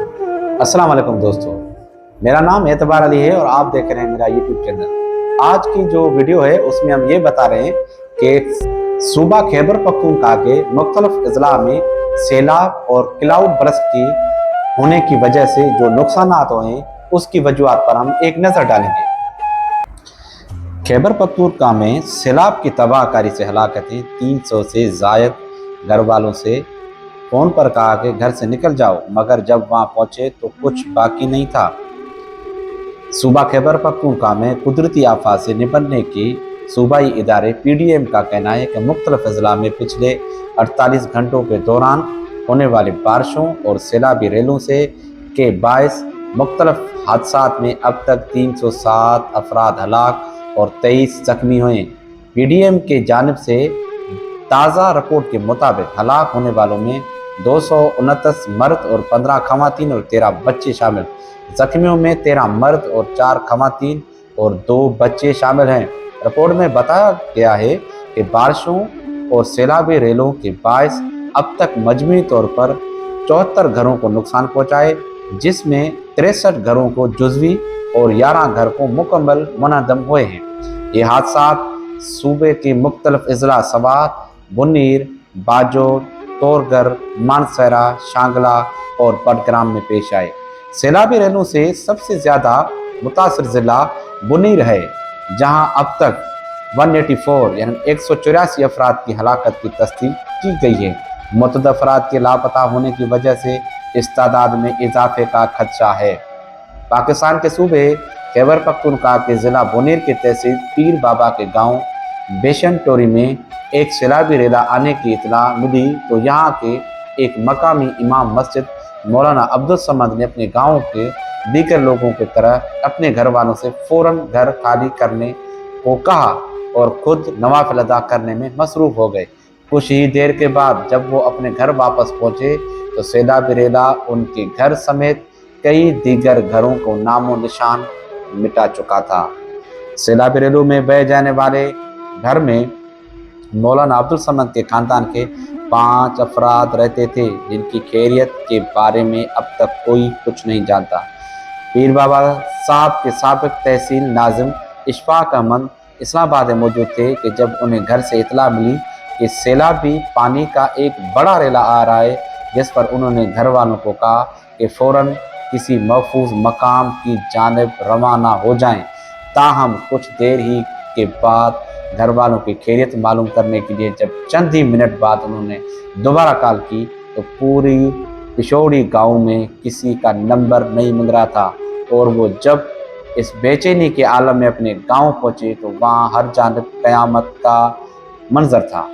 अस्सलाम वालेकुम दोस्तों, मेरा नाम एतबार अली है और आप देख रहे हैं मेरा यूट्यूब चैनल। आज की जो वीडियो है उसमें हम ये बता रहे हैं कि सूबा खैबर पख्तूनख्वा के मुख्तलिफ अजला में सैलाब और क्लाउड बर्स्ट की होने की वजह से जो नुकसान हुए हैं उसकी वजूहत पर हम एक नज़र डालेंगे। खैबर पख्तूनख्वा में सैलाब की तबाहकारी से हलाकतें 300 से ज़ायद घर वालों से फ़ोन पर कहा कि घर से निकल जाओ, मगर जब वहां पहुंचे तो कुछ बाकी नहीं था। सूबा खैबर पख्तूनख्वा में कुदरती आफत से निपटने के सूबाई इदारे PDM का कहना है कि मुख्तलिफ अजला में पिछले 48 घंटों के दौरान होने वाली बारिशों और सैलाबी रेलों से के बायस मुख्तलिफ हादसात में अब तक 307 अफराद हलाक और 23 जख्मी हुए। PDM के जानिब से ताज़ा रिपोर्ट के मुताबिक हलाक होने वालों में 229 मर्द और 15 खवातीन और 13 बच्चे शामिल। जख्मियों में 13 मर्द और 4 खवातीन और 2 बच्चे शामिल हैं। रिपोर्ट में बताया गया है कि बारिशों और सैलाबी रेलों के बायस अब तक मजमूई तौर पर 74 घरों को नुकसान पहुँचाए, जिसमें 63 घरों को जुज़वी और 11 घर को मुकम्मल मुनहदम हुए हैं। ये हादसात सूबे के मुख्तलिफ अजला सवात, बुनीर, बाजोर, तोरगर, मानसरा, शांगला और बडग्राम में पेश आए। सैलाबी रेलों से सबसे ज़्यादा मुतासर ज़िला बुनीर है, जहां अब तक 184 यानी 184 अफराद की हलाकत की तस्दीक की गई है। मुतअद्दिद अफराद के लापता होने की वजह से इस तादाद में इजाफे का खदशा है। पाकिस्तान के सूबे खैबर पख्तूनख्वा के ज़िला बुनीर के तहसील पीर बाबा के गांव बेशन टोरी में एक सैलाबी रेला आने की इतला मिली तो यहाँ के एक मकामी इमाम मस्जिद मौलाना अब्दुल समद ने अपने गांव के दीगर लोगों की तरह अपने घर वालों से फ़ौरन घर खाली करने को कहा और खुद नवाफिल अदा करने में मसरूफ़ हो गए। कुछ ही देर के बाद जब वो अपने घर वापस पहुँचे तो सैलाबी रेला उनके घर समेत कई दीगर घरों को नामो निशान मिटा चुका था। सैलाबी रेलों में बह जाने वाले घर में मौलाना अब्दुल समद के खानदान के 5 अफराद रहते थे, जिनकी खैरियत के बारे में अब तक कोई कुछ नहीं जानता। पीर बाबा साहब के साबिक तहसील नाजिम इशफाक अहमद इस्लामाबाद में मौजूद थे कि जब उन्हें घर से इतला मिली कि सैलाबी पानी का एक बड़ा रेला आ रहा है, जिस पर उन्होंने घर वालों को कहा कि फ़ौरन किसी महफूज मकाम की जानिब रवाना हो जाएं। ताहम कुछ देर ही के बाद घर वालों की खैरियत मालूम करने के लिए जब चंद ही मिनट बाद उन्होंने दोबारा कॉल की तो पूरी पिशोड़ी गांव में किसी का नंबर नहीं मिल रहा था और वो जब इस बेचैनी के आलम में अपने गांव पहुंचे तो वहां हर जानिब क़यामत का मंजर था।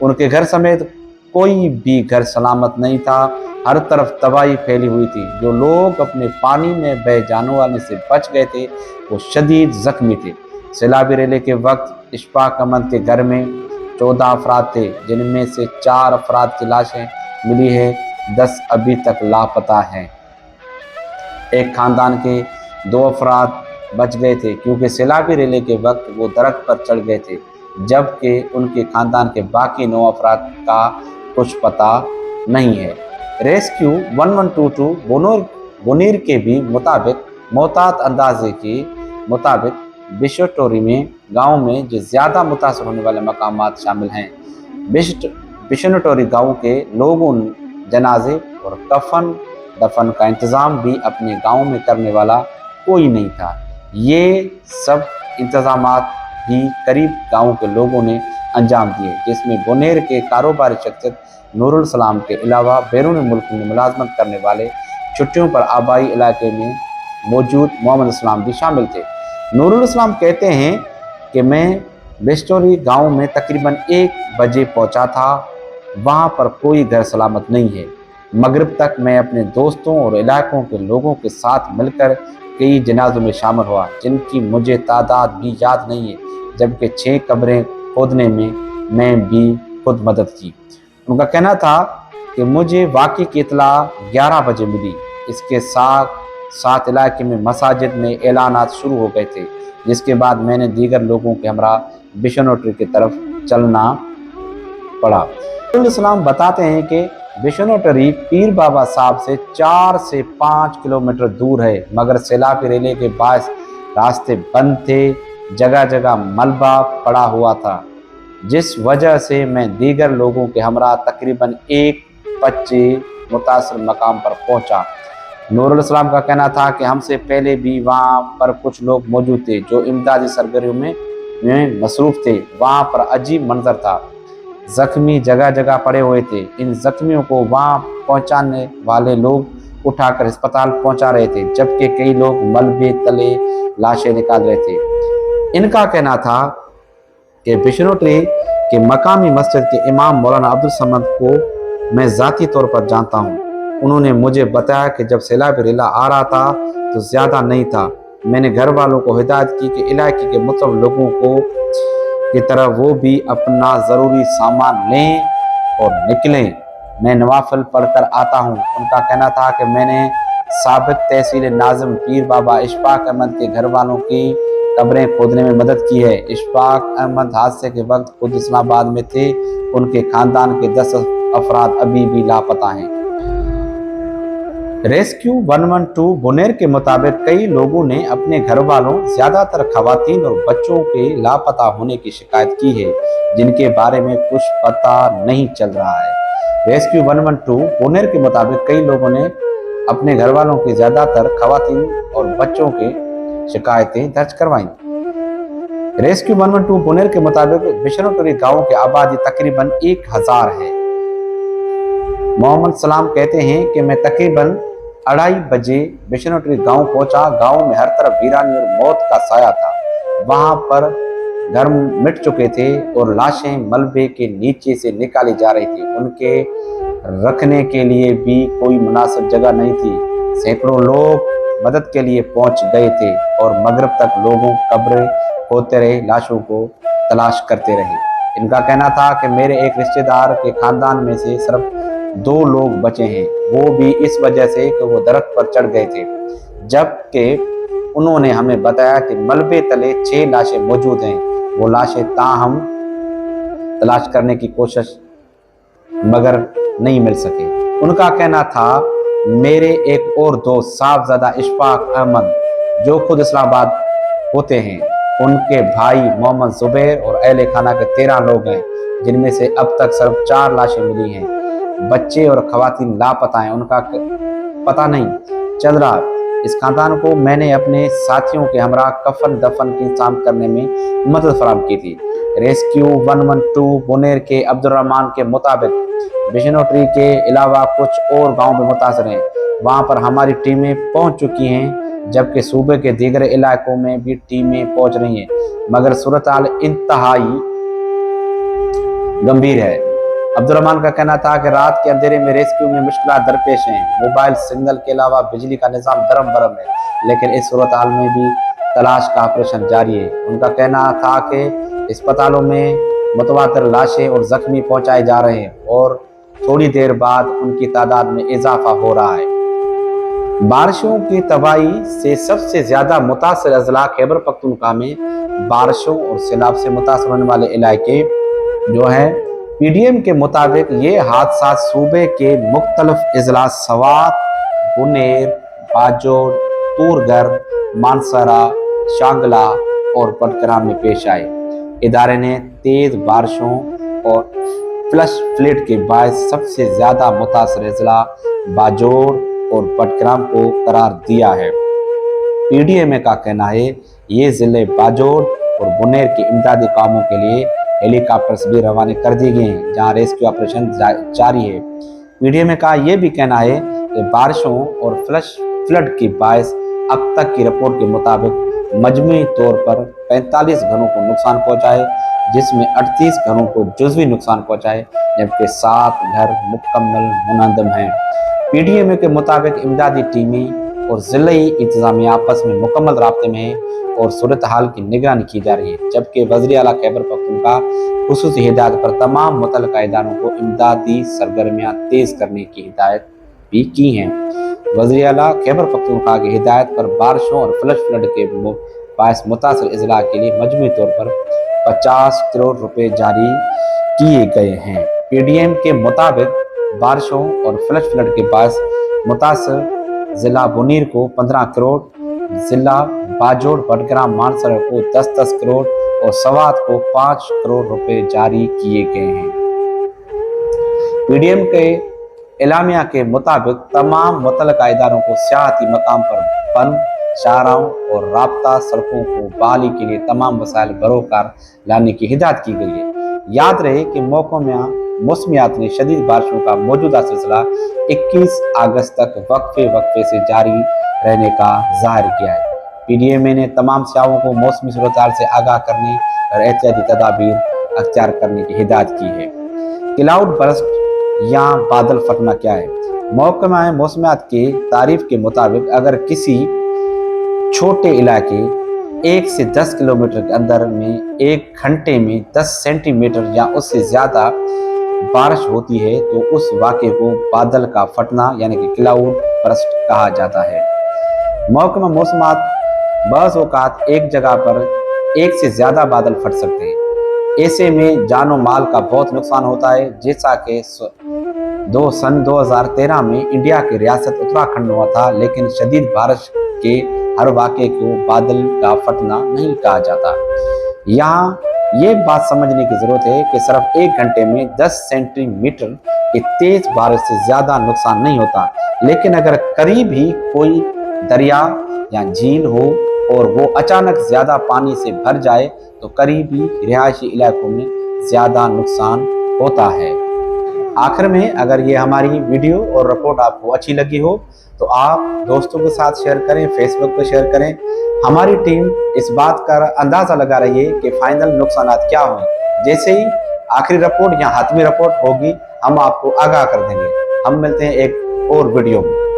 उनके घर समेत कोई भी घर सलामत नहीं था, हर तरफ तबाही फैली हुई थी। जो लोग अपने पानी में बह जाने वाले से बच गए थे वो शदीद जख्मी थे। सैलाबी रेले के वक्त इशफाक अहमद के घर में 14 अफराद थे, जिनमें से 4 अफराद की लाशें मिली है, 10 अभी तक लापता हैं। एक खानदान के 2 अफराद बच गए थे क्योंकि सैलाबी रेले के वक्त वो दरख्त पर चढ़ गए थे, जबकि उनके खानदान के बाकी 9 अफराद का कुछ पता नहीं है। रेस्क्यू 1122 बुनीर के भी मुताबिक मोहतात अंदाजे के मुताबिक बिशोटोरी में गांव में जो ज़्यादा मुतासर होने वाले मकामात शामिल हैं। बिशनटोरी गांव के लोगों जनाजे और कफन दफन का इंतज़ाम भी अपने गांव में करने वाला कोई नहीं था। ये सब इंतज़ामात भी करीब गांव के लोगों ने अंजाम दिए, जिसमें बुनेर के कारोबारी शख्सियत नूरुल इस्लाम के अलावा बैरून मुल्क में मुलाजमत करने वाले छुट्टियों पर आबाई इलाके में मौजूद मोहम्मद इस्लाम भी शामिल थे। नूरुल इस्लाम कहते हैं कि मैं बेस्टोरी गांव में तकरीबन 1 बजे पहुंचा था, वहां पर कोई घर सलामत नहीं है। मगरिब तक मैं अपने दोस्तों और इलाकों के लोगों के साथ मिलकर कई जनाजों में शामिल हुआ, जिनकी मुझे तादाद भी याद नहीं है, जबकि 6 कब्रें खोदने में मैं भी खुद मदद की। उनका कहना था कि मुझे वाक़ई की इतला 11 बजे मिली। इसके साथ इलाके में मसाजिद में ऐलानात शुरू हो गए थे, जिसके बाद मैंने दीगर लोगों के हमरा बिशनोट्री की तरफ चलना पड़ा। इस्लाम बताते हैं कि बिश्नोटरी पीर बाबा साहब से 4 से 5 किलोमीटर दूर है, मगर सैलाब रेले के बायस रास्ते बंद थे, जगह जगह मलबा पड़ा हुआ था, जिस वजह से मैं दीगर लोगों के हमरा तकरीबन 1:25 मुतासर मकाम पर पहुंचा। नूरुल इस्लाम का कहना था कि हमसे पहले भी वहाँ पर कुछ लोग मौजूद थे जो इमदादी सरगर्मियों में मसरूफ थे। वहाँ पर अजीब मंजर था, जख्मी जगह जगह पड़े हुए थे। इन जख्मियों को वहाँ पहुँचाने वाले लोग उठाकर अस्पताल पहुँचा रहे थे, जबकि कई लोग मलबे तले लाशें निकाल रहे थे। इनका कहना था कि बिश्नोटरी के मकामी मस्जिद के इमाम मौलाना अब्दुल समद को मैं ज़ाती तौर पर जानता हूँ। उन्होंने मुझे बताया कि जब सैलाब रेला आ रहा था तो ज़्यादा नहीं था। मैंने घर वालों को हिदायत की कि इलाके के मुतल्लिक़ लोगों को की तरह वो भी अपना ज़रूरी सामान लें और निकलें। मैं नवाफिल पढ़कर आता हूँ। उनका कहना था कि मैंने साबिक तहसील नाज़िम पीर बाबा इशफाक अहमद के घर वालों की कब्रें खोदने में मदद की है। इशफाक अहमद हादसे के वक्त खुद इस्लामाबाद में थे। उनके खानदान के 10 अफराद अभी भी लापता हैं। रेस्क्यू 112 बुनेर के मुताबिक कई लोगों ने अपने घर वालों, ज्यादातर खवातीन और बच्चों के लापता होने की शिकायत की है, जिनके बारे में कुछ पता नहीं चल रहा है। रेस्क्यू 112 बुनेर के मुताबिक कई लोगों ने अपने घर वालों की ज्यादातर खवातीन और बच्चों के शिकायतें दर्ज करवाई। रेस्क्यू 112 बुनेर के मुताबिक बिश्नोटरी गांव की आबादी तकरीबन 1000 है। मोहम्मद सलाम कहते हैं कि मैं तकरीबन 2:30 बजे बिश्नोटरी गांव पहुंचा। गांव में हर तरफ वीरानी और मौत का साया था। वहां पर घर मिट चुके थे और लाशें मलबे के नीचे से निकाली जा रही थी। उनके रखने के लिए भी कोई मुनासिब जगह नहीं थी। सैकड़ों लोग मदद के लिए पहुंच गए थे और मगरिब तक लोगों कब्रें खोदते रहे, लाशों को तलाश करते रहे। इनका कहना था कि मेरे एक रिश्तेदार के खानदान में से सिर्फ 2 लोग बचे हैं, वो भी इस वजह से कि वो दरख्त पर चढ़ गए थे, जबकि उन्होंने हमें बताया कि मलबे तले 6 लाशें मौजूद हैं। वो लाशें ताहम तलाश करने की कोशिश मगर नहीं मिल सके। उनका कहना था मेरे एक और दोस्त साहबजादा इशफाक अहमद, जो खुद इस्लामाबाद होते हैं, उनके भाई मोहम्मद जुबैर और अहले खाना के 13 लोग हैं, जिनमें से अब तक सिर्फ 4 लाशें मिली हैं। बच्चे और खवातीन लापता हैं, उनका पता नहीं चल रहा। इस खानदान को मैंने अपने साथियों के हमरा कफन दफन की इंतजाम करने में मदद फराहम की थी। रेस्क्यू 112 बुनेर के अब्दुर्रहमान के मुताबिक बिश्नोटरी के अलावा कुछ और गांव में मुतासर हैं। वहां पर हमारी टीमें पहुंच चुकी हैं, जबकि सूबे के दीगर इलाकों में भी टीमें पहुंच रही हैं, मगर सूरत-हाल इंतहाई गंभीर है। अब्दुर्रहमान का कहना था कि रात के अंधेरे में रेस्क्यू में मुश्किलात दरपेश हैं। मोबाइल सिग्नल के अलावा बिजली का निज़ाम दरम बरम है, लेकिन इस सूरत हाल में भी तलाश का ऑपरेशन जारी है। उनका कहना था कि अस्पतालों में मुतवातिर लाशें और जख्मी पहुंचाए जा रहे हैं और थोड़ी देर बाद उनकी तादाद में इजाफा हो रहा है। बारिशों की तबाही से सबसे ज्यादा मुतासर अजला खैबर पख्तूनख्वा में बारिशों और सैलाब से मुतासर होने वाले इलाके जो हैं। पीडीएम के मुताबिक ये हादसा सूबे के मुख्तलिफ अजला सवात, बुनेर, बाजोड़, तूरगर, मानसरा, शांगला और पटकराम में पेश आए। इदारे ने तेज बारिशों और फ्लश फ्लड के बायस सबसे ज्यादा मुतासर अजला बाजोड़ और पटकराम को करार दिया है। पीडीएम का कहना है ये जिले बाजोड़ और बुनेर के इमदादी कामों के लिए हेलीकॉप्टर्स भी रवाना कर दिए गए हैं, जहां रेस्क्यू ऑपरेशन जारी है। पीडीएम का यह भी कहना है कि बारिशों और फ्लश फ्लड के बायस अब तक की रिपोर्ट के मुताबिक मजमूई तौर पर 45 घरों को नुकसान पहुंचा है, जिसमें 38 घरों को जुज़वी नुकसान पहुंचा है, जबकि 7 घर मुकम्मल मुनहदम हैं। पीडीएम के मुताबिक इमदादी टीमें और ज़िली इंतजामिया आपस में मुकम्मल राब्ते में है और सूरत हाल की निगरानी की जा रही है, जबकि वज़ीर आला खैबर पख्तूनख्वा खुसूसी हिदायत पर तमाम मुतल्लिका इदारों को इमदादी सरगर्मियाँ तेज़ करने की हिदायत भी की हैं। वज़ीर आला खैबर पख्तूनख्वा की हिदायत पर बारिशों और फ्लश फ्लड के बायस मुतासर अजला के लिए मजमूई तौर पर 50 करोड़ रुपए जारी किए गए हैं। पीडीएम के मुताबिक बारिशों और फ्लैश फ्लड के बाद मुतासर जिला बुनीर को 15 करोड़, जिला बाजोड़ बडग्राम मानसर को 10-10 करोड़ और सवात को 5 करोड़ रुपए जारी किए गए हैं। पीडीएम के एलामिया के मुताबिक तमाम मुतल्लिका इदारों को सियाहती मकाम पर बंद शाहराहों और राब्ता सड़कों को बहाली के लिए तमाम वसाइल बरोकार लाने की हिदायत की गई है। याद रहे कि मौसमियात ने शदीद बारिशों का मौजूदा सिलसिला 21 अगस्त तक वक्फे से जारी रहने का जाहिर किया है। पीडीएमए ने तमाम सियाहों को मौसमी सूरत से आगाह करने और एहतियाती तदाबीर अख्तियार करने की हिदायत की है। क्लाउड बर्स्ट या बादल फटना क्या है? महकमा मौसमियात की तारीफ के मुताबिक अगर किसी छोटे इलाके 1 से 10 किलोमीटर के अंदर में 1 घंटे में 10 सेंटीमीटर या उससे ज़्यादा बारिश होती है तो उस वाक़े को बादल का फटना यानी कि क्लाउड बर्स्ट कहा जाता है। महकमा मौसमियात बस औकात एक जगह पर 1 से ज़्यादा बादल फट सकते हैं। ऐसे में जानो माल का बहुत नुकसान होता है, जैसा कि सन 2013 में इंडिया की रियासत उत्तराखंड हुआ था। लेकिन शदीद बारिश के हर वाक़े को बादल का फटना नहीं कहा जाता। यहाँ ये बात समझने की ज़रूरत है कि सिर्फ 1 घंटे में 10 सेंटीमीटर की तेज़ बारिश से ज़्यादा नुकसान नहीं होता, लेकिन अगर करीब ही कोई दरिया या झील हो और वो अचानक ज़्यादा पानी से भर जाए तो करीबी रिहायशी इलाकों में ज़्यादा नुकसान होता है। आखिर में अगर ये हमारी वीडियो और रिपोर्ट आपको अच्छी लगी हो तो आप दोस्तों के साथ शेयर करें, फेसबुक पर शेयर करें। हमारी टीम इस बात का अंदाज़ा लगा रही है कि फाइनल नुकसान क्या हों। जैसे ही आखिरी रिपोर्ट या हातमी रिपोर्ट होगी हम आपको आगाह कर देंगे। हम मिलते हैं एक और वीडियो में।